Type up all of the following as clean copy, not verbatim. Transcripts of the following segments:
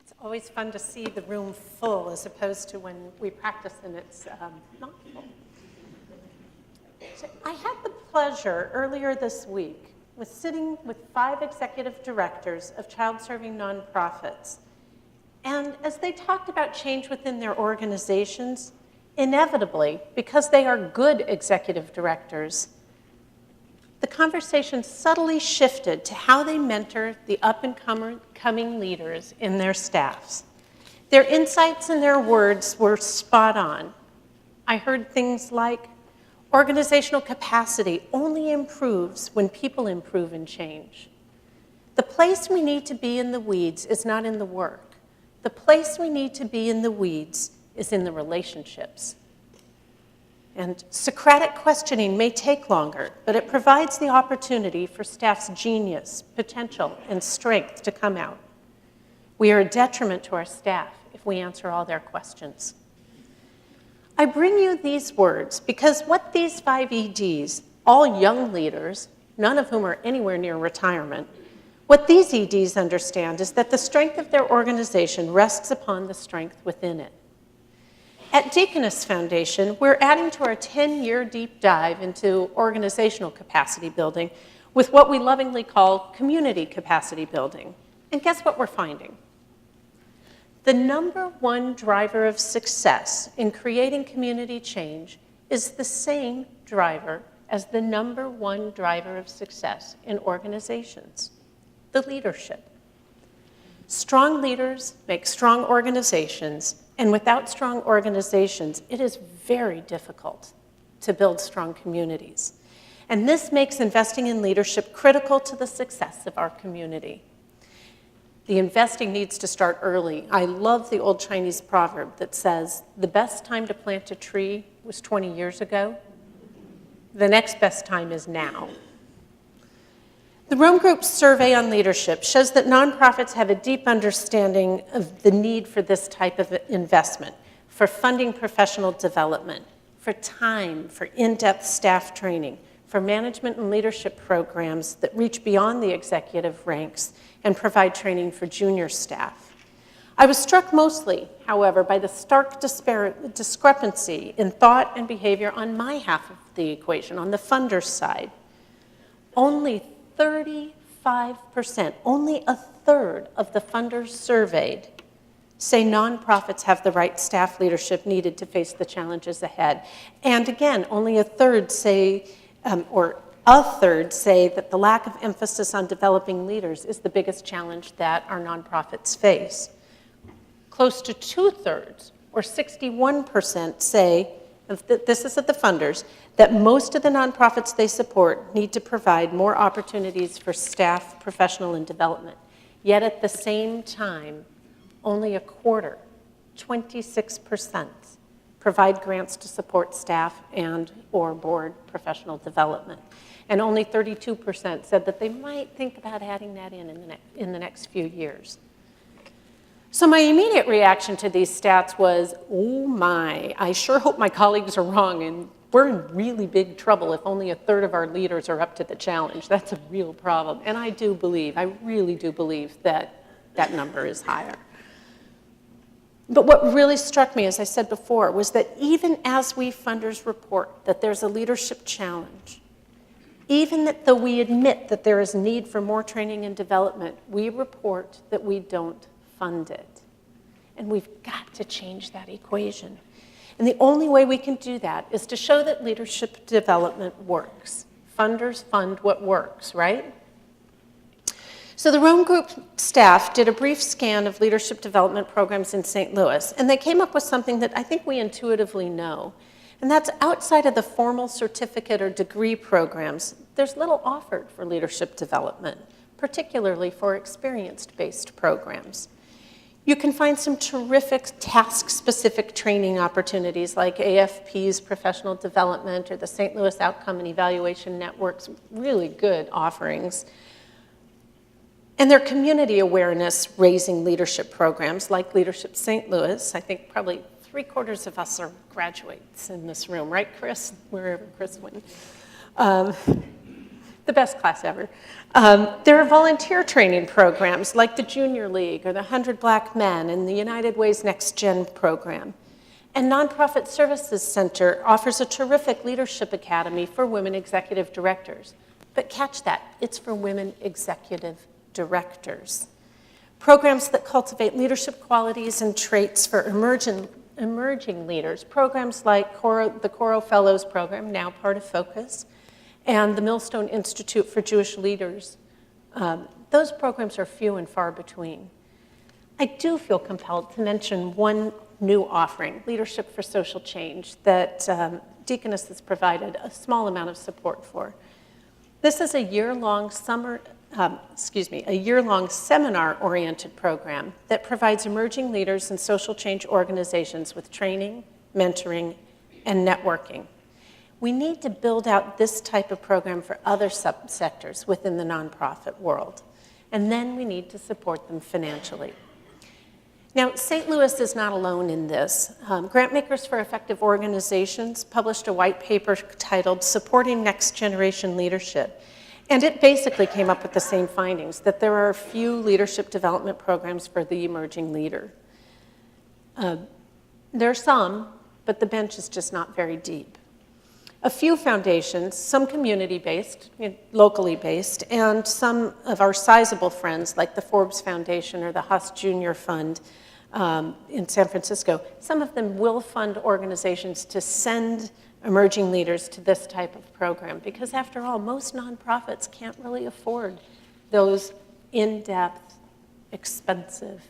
It's always fun to see the room full as opposed to when we practice and it's not full. So I had the pleasure earlier this week with sitting with 5 executive directors of child-serving nonprofits. And as they talked about change within their organizations, inevitably, because they are good executive directors, the conversation subtly shifted to how they mentor the up-and-coming leaders in their staffs. Their insights and their words were spot on. I heard things like, organizational capacity only improves when people improve and change. The place we need to be in the weeds is not in the work. The place we need to be in the weeds is in the relationships. And Socratic questioning may take longer, but it provides the opportunity for staff's genius, potential, and strength to come out. We are a detriment to our staff if we answer all their questions. I bring you these words because what these 5 EDs, all young leaders, none of whom are anywhere near retirement, what these EDs understand is that the strength of their organization rests upon the strength within it. At Deaconess Foundation, we're adding to our 10-year deep dive into organizational capacity building with what we lovingly call community capacity building. And guess what we're finding? The #1 driver of success in creating community change is the same driver as the #1 driver of success in organizations, the leadership. Strong leaders make strong organizations, and without strong organizations, it is very difficult to build strong communities. And this makes investing in leadership critical to the success of our community. The investing needs to start early. I love the old Chinese proverb that says, the best time to plant a tree was 20 years ago. The next best time is now. The Rome Group's survey on leadership shows that nonprofits have a deep understanding of the need for this type of investment, for funding professional development, for time, for in-depth staff training, for management and leadership programs that reach beyond the executive ranks and provide training for junior staff. I was struck mostly, however, by the stark discrepancy in thought and behavior on my half of the equation, on the funder's side. Only 35%, only a third of the funders surveyed say nonprofits have the right staff leadership needed to face the challenges ahead. And again, only a third say, that the lack of emphasis on developing leaders is the biggest challenge that our nonprofits face. Close to 2/3, or 61%, say, this is at the funders, that most of the nonprofits they support need to provide more opportunities for staff, professional, and development. Yet at the same time, only a quarter, 26%, provide grants to support staff and or board professional development. And only 32% said that they might think about adding that in the next few years. So my immediate reaction to these stats was, oh my, I sure hope my colleagues are wrong and we're in really big trouble if only a third of our leaders are up to the challenge. That's a real problem. And I really do believe that that number is higher. But what really struck me, as I said before, was that even as we funders report that there's a leadership challenge, even though we admit that there is need for more training and development, we report that we don't fund it. And we've got to change that equation. And the only way we can do that is to show that leadership development works. Funders fund what works, right? So the Rome Group staff did a brief scan of leadership development programs in St. Louis, and they came up with something that I think we intuitively know. And that's outside of the formal certificate or degree programs, there's little offered for leadership development, particularly for experience-based programs. You can find some terrific task-specific training opportunities like AFP's professional development or the St. Louis Outcome and Evaluation Network's really good offerings. And their community awareness raising leadership programs like Leadership St. Louis. I think probably 3/4 of us are graduates in this room, right, Chris? Wherever Chris went. the best class ever. There are volunteer training programs like the Junior League or the 100 Black Men and the United Way's Next Gen program. And Nonprofit Services Center offers a terrific leadership academy for women executive directors. But catch that, it's for women executive directors. Programs that cultivate leadership qualities and traits for emerging leaders. Programs like the Coro Fellows Program, now part of Focus, and the Millstone Institute for Jewish Leaders. Those programs are few and far between. I do feel compelled to mention one new offering, Leadership for Social Change, that Deaconess has provided a small amount of support for. This is a year-long seminar-oriented program that provides emerging leaders and social change organizations with training, mentoring, and networking. We need to build out this type of program for other subsectors within the nonprofit world, and then we need to support them financially. Now, St. Louis is not alone in this. Grantmakers for Effective Organizations published a white paper titled Supporting Next Generation Leadership. And it basically came up with the same findings, that there are few leadership development programs for the emerging leader. There are some, but the bench is just not very deep. A few foundations, some community-based, locally based, and some of our sizable friends like the Forbes Foundation or the Haas Junior Fund in San Francisco, some of them will fund organizations to send emerging leaders to this type of program, because after all, most nonprofits can't really afford those in-depth, expensive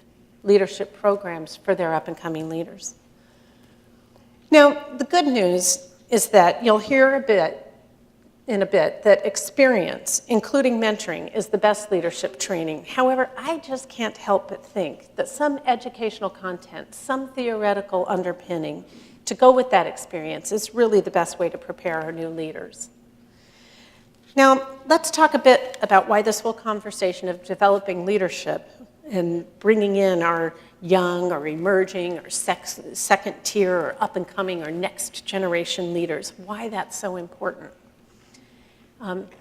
leadership programs for their up-and-coming leaders. Now, the good news is that you'll hear in a bit that experience, including mentoring, is the best leadership training. However, I just can't help but think that some educational content, some theoretical underpinning to go with that experience is really the best way to prepare our new leaders. Now, let's talk a bit about why this whole conversation of developing leadership and bringing in our young or emerging or second tier or up and coming or next generation leaders, why that's so important.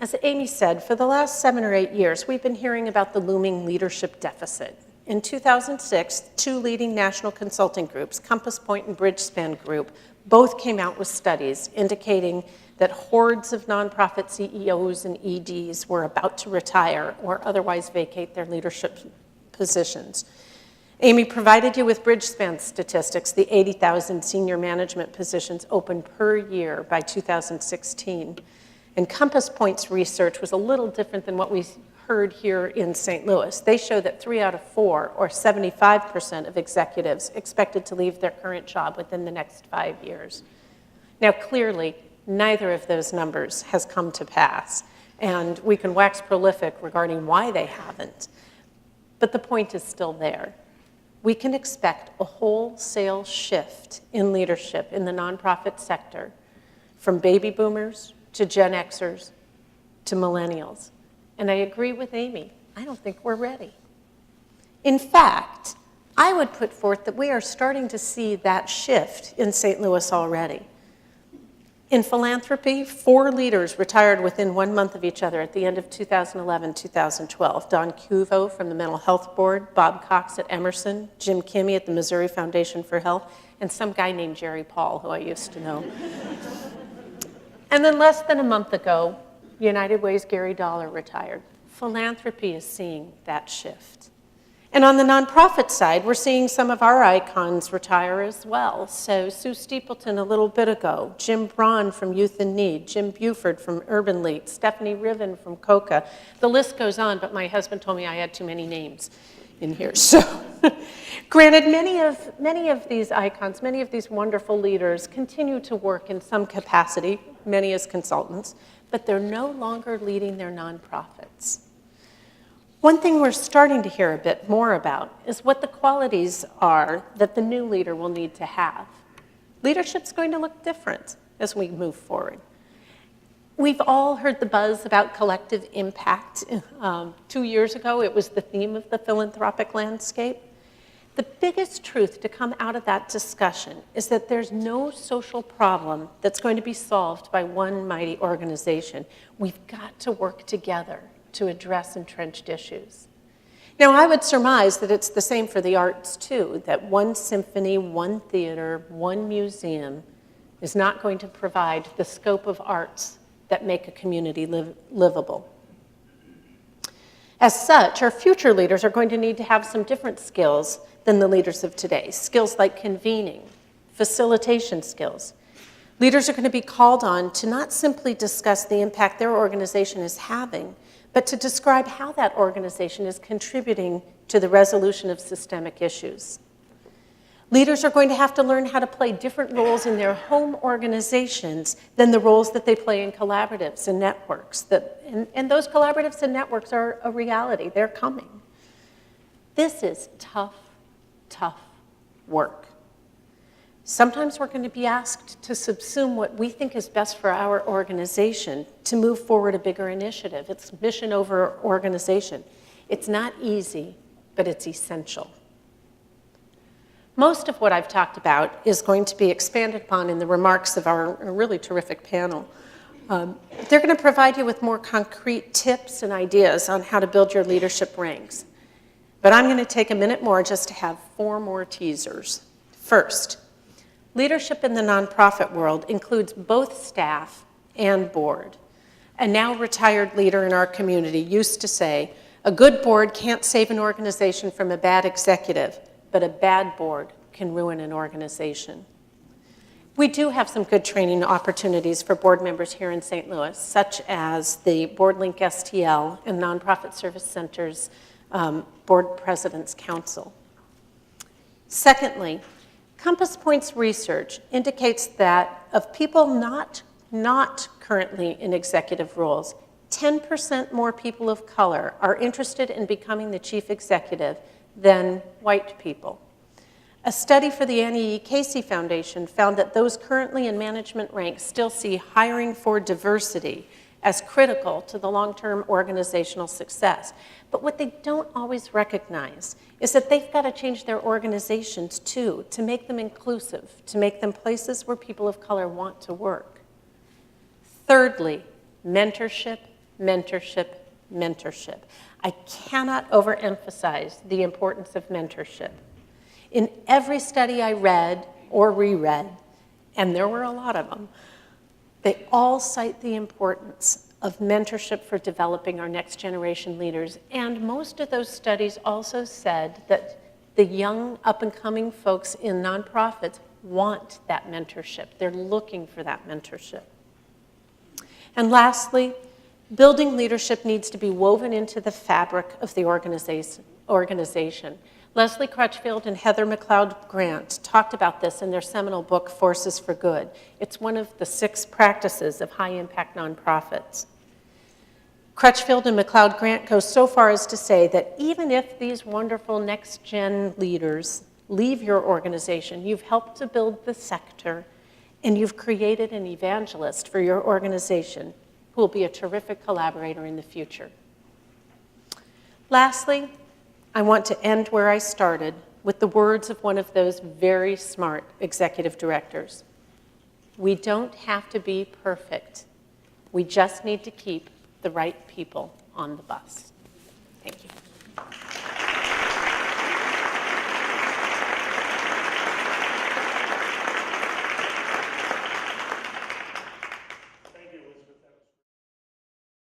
As Amy said, for the last 7 or 8 years, we've been hearing about the looming leadership deficit. In 2006, 2 leading national consulting groups, Compass Point and Bridgespan Group, both came out with studies indicating that hordes of nonprofit CEOs and EDs were about to retire or otherwise vacate their leadership positions. Amy provided you with Bridgespan statistics, the 80,000 senior management positions open per year by 2016. And Compass Point's research was a little different than what we heard here in St. Louis. They show that 3 out of 4, or 75% of executives, expected to leave their current job within the next 5 years. Now, clearly, neither of those numbers has come to pass, and we can wax prolific regarding why they haven't. But the point is still there. We can expect a wholesale shift in leadership in the nonprofit sector from baby boomers to Gen Xers to millennials. And I agree with Amy. I don't think we're ready. In fact, I would put forth that we are starting to see that shift in St. Louis already. In philanthropy, 4 leaders retired within 1 month of each other at the end of 2011-2012. Don Cuvo from the Mental Health Board, Bob Cox at Emerson, Jim Kimmy at the Missouri Foundation for Health, and some guy named Jerry Paul, who I used to know. And then less than a month ago, United Way's Gary Dollar retired. Philanthropy is seeing that shift. And on the nonprofit side, we're seeing some of our icons retire as well. So Sue Steepleton a little bit ago, Jim Braun from Youth in Need, Jim Buford from Urban League, Stephanie Riven from COCA. The list goes on, but my husband told me I had too many names in here. So granted, many of these icons, many of these wonderful leaders continue to work in some capacity, many as consultants, but they're no longer leading their nonprofits. One thing we're starting to hear a bit more about is what the qualities are that the new leader will need to have. Leadership's going to look different as we move forward. We've all heard the buzz about collective impact. 2 years ago, it was the theme of the Philanthropic Landscape. The biggest truth to come out of that discussion is that there's no social problem that's going to be solved by one mighty organization. We've got to work together to address entrenched issues. Now, I would surmise that it's the same for the arts, too, that one symphony, one theater, one museum is not going to provide the scope of arts that make a community livable. As such, our future leaders are going to need to have some different skills than the leaders of today. Skills like convening, facilitation skills. Leaders are going to be called on to not simply discuss the impact their organization is having, but to describe how that organization is contributing to the resolution of systemic issues. Leaders are going to have to learn how to play different roles in their home organizations than the roles that they play in collaboratives and networks. And those collaboratives and networks are a reality. They're coming. This is tough work. Sometimes we're going to be asked to subsume what we think is best for our organization to move forward a bigger initiative. It's mission over organization. It's not easy, but it's essential. Most of what I've talked about is going to be expanded upon in the remarks of our really terrific panel. They're going to provide you with more concrete tips and ideas on how to build your leadership ranks. But I'm going to take a minute more just to have 4 more teasers. First, leadership in the nonprofit world includes both staff and board. A now retired leader in our community used to say, a good board can't save an organization from a bad executive, but a bad board can ruin an organization. We do have some good training opportunities for board members here in St. Louis, such as the BoardLink STL and Nonprofit Service Center's Board President's Council. Secondly, Compass Point's research indicates that of people not currently in executive roles, 10% more people of color are interested in becoming the chief executive than white people. A study for the Annie E. Casey Foundation found that those currently in management ranks still see hiring for diversity as critical to the long-term organizational success. But what they don't always recognize is that they've got to change their organizations too, to make them inclusive, to make them places where people of color want to work. Thirdly, mentorship, mentorship, mentorship. I cannot overemphasize the importance of mentorship. In every study I read or reread, and there were a lot of them, they all cite the importance of mentorship for developing our next generation leaders. And most of those studies also said that the young up-and-coming folks in nonprofits want that mentorship. They're looking for that mentorship. And lastly, building leadership needs to be woven into the fabric of the organization. Leslie Crutchfield and Heather McLeod Grant talked about this in their seminal book, Forces for Good. It's one of the 6 practices of high-impact nonprofits. Crutchfield and McLeod Grant go so far as to say that even if these wonderful next-gen leaders leave your organization, you've helped to build the sector, and you've created an evangelist for your organization who will be a terrific collaborator in the future. Lastly, I want to end where I started with the words of one of those very smart executive directors. We don't have to be perfect. We just need to keep the right people on the bus. Thank you.